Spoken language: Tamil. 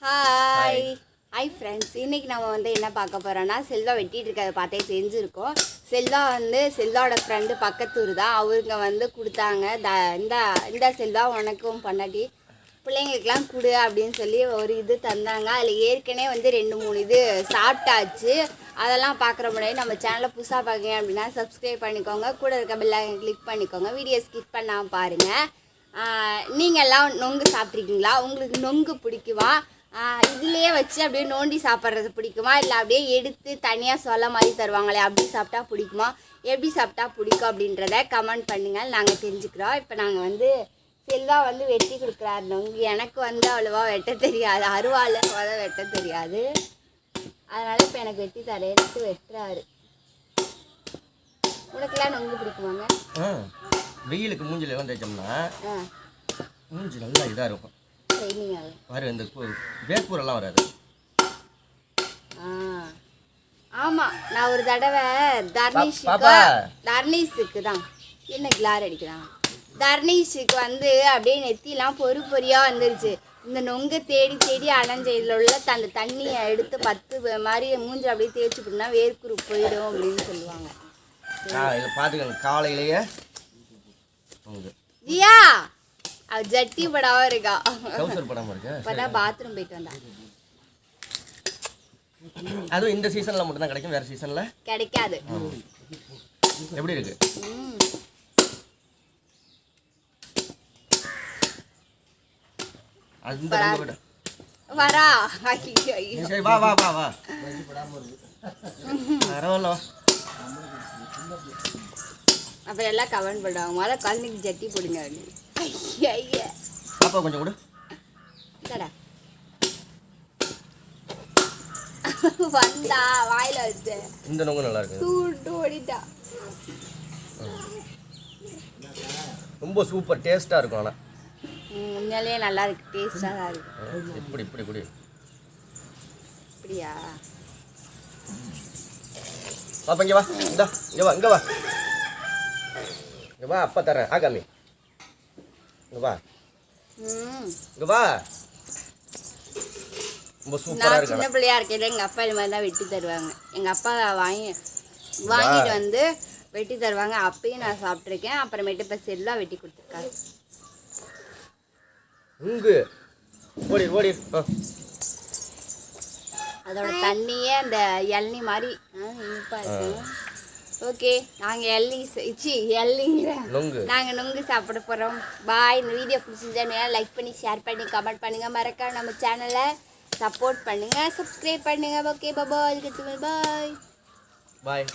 ஹாய் ஹாய் ஃப்ரெண்ட்ஸ், இன்றைக்கி நம்ம வந்து என்ன பார்க்க போகிறோன்னா செல்வா வெட்டிகிட்டு இருக்கிறத பார்த்தே தெரிஞ்சிருக்கோம். செல்வாவோட ஃப்ரெண்டு பக்கத்தூர் தான். அவங்க வந்து கொடுத்தாங்க, இந்த செல்வா உனக்கும் பொண்டாட்டி பிள்ளைங்களுக்கெலாம் கொடு அப்படின்னு சொல்லி ஒரு இது தந்தாங்க. அதில் ஏற்கனவே வந்து 2-3 இது சாப்பிட்டாச்சு. அதெல்லாம் பார்க்குற முன்னாடி நம்ம சேனலை புதுசாக பார்க்குறீங்க அப்படின்னா சப்ஸ்கிரைப் பண்ணிக்கோங்க, கூட இருக்க பெல் ஐகானை கிளிக் பண்ணிக்கோங்க, வீடியோ ஸ்கிப் பண்ணாமல் பாருங்கள். நீங்கள்லாம் நொங்கு சாப்பிட்ருக்கீங்களா? உங்களுக்கு நொங்கு பிடிக்குமா? இதுலேயே வச்சு அப்படியே நோண்டி சாப்பிட்றது பிடிக்குமா, இல்லை அப்படியே எடுத்து தனியாக சொல்ல மாதிரி தருவாங்களே அப்படி சாப்பிட்டா பிடிக்குமா, எப்படி சாப்பிட்டா பிடிக்கும் அப்படின்றத கமெண்ட் பண்ணுங்கள், நாங்கள் தெரிஞ்சுக்கிறோம். இப்போ நாங்கள் வந்து செல்வா வந்து வெட்டி கொடுக்குறாரு நொங்கு. எனக்கு வந்து அவ்வளோவா வெட்ட தெரியாது, அருவாள் வெட்ட தெரியாது. அதனால் இப்போ எனக்கு வெட்டி தரேன்ட்டு வெட்டுறாரு. உனக்குலாம் நொங்கு பிடிக்குமாங்க? வெயிலுக்கு மூஞ்சில் எல்லாம் தேய்ச்சோம்னா மூஞ்சி நல்லா இதாக இருக்கும். வரும் இந்த வேப்பூரெல்லாம் வராது. ஆமாம், நான் ஒரு தடவை தர்ணீஸுக்கு தான் என்ன கிளார் அடிக்கிறான். தர்ணீஸுக்கு வந்து அப்படியே நெத்திலாம் பொறியாக வந்துருச்சு. இந்த நொங்கை தேடி தேடி அலைஞ்ச இதில் உள்ள அந்த தண்ணியை எடுத்து 10 மாதிரி மூஞ்சி அப்படியே தேய்ச்சி போட்டுனா வேர்க்குரு போயிடும் அப்படின்னு சொல்லுவாங்க. இதில் பார்த்துக்கோங்க, காலையிலேயே ஜியா அவ ஜட்டி படாம இருக்கா, படாம இருக்கா. இப்பதான் பாத்ரூம் போயிட்டு வந்தா. அதுவும் இந்த சீசன்ல மட்டும் தான் கிடைக்கும், வேற சீசன்ல கிடைக்காது. எப்படி இருக்கு? அந்த வரா வா வா வா வா பரவாயில்ல. அப்புறம் எல்லாம் கமெண்ட் பண்ணுவாங்க, முதல்ல குழந்தைக்கு ஜட்டி போடுங்க. பாப்பா கொஞ்சம் கூட வந்தா வாயில வச்சு இந்த நொங்கு நல்லா இருக்கு, சூட்டு ஓடிட்டா. ரொம்ப சூப்பர் டேஸ்டா இருக்கும். ஆனா உண்மையிலேயே நல்லா இருக்கு, டேஸ்டா தான் இருக்கு. இப்படி இப்படி இப்படி இப்படியா? பாப்பா இங்க வா, இங்க வா இங்க வா இங்க வா, அப்பா தரேன். ஆகாமி இங்க வா இங்க வா. ரொம்ப சூப்பரா இருக்கு. சின்ன பிள்ளையா இருக்கேன், எங்க அப்பா இது மாதிரி தான் வெட்டி தருவாங்க. எங்க அப்பா வாங்கிட்டு வந்து வெட்டி தருவாங்க. அப்பயும் நான் சாப்பிட்ருக்கேன். அப்புறமேட்டு இப்போ செல்லா வெட்டி கொடுத்துருக்காரு. ஓடி ஓடி அதோட தண்ணியே அந்த இளநீ மாதிரி இனிப்பா இருக்கும். ஓகே, நாங்கள் நாங்கள் நொங்கு சாப்பிட போகிறோம். பாய். இந்த வீடியோ பிடிச்சிருந்தா லைக் பண்ணி ஷேர் பண்ணி கமெண்ட் பண்ணுங்கள். மறக்காம நம்ம சேனலை சப்போர்ட் பண்ணுங்கள், சப்ஸ்கிரைப் பண்ணுங்கள். ஓகே பாய் பாய்.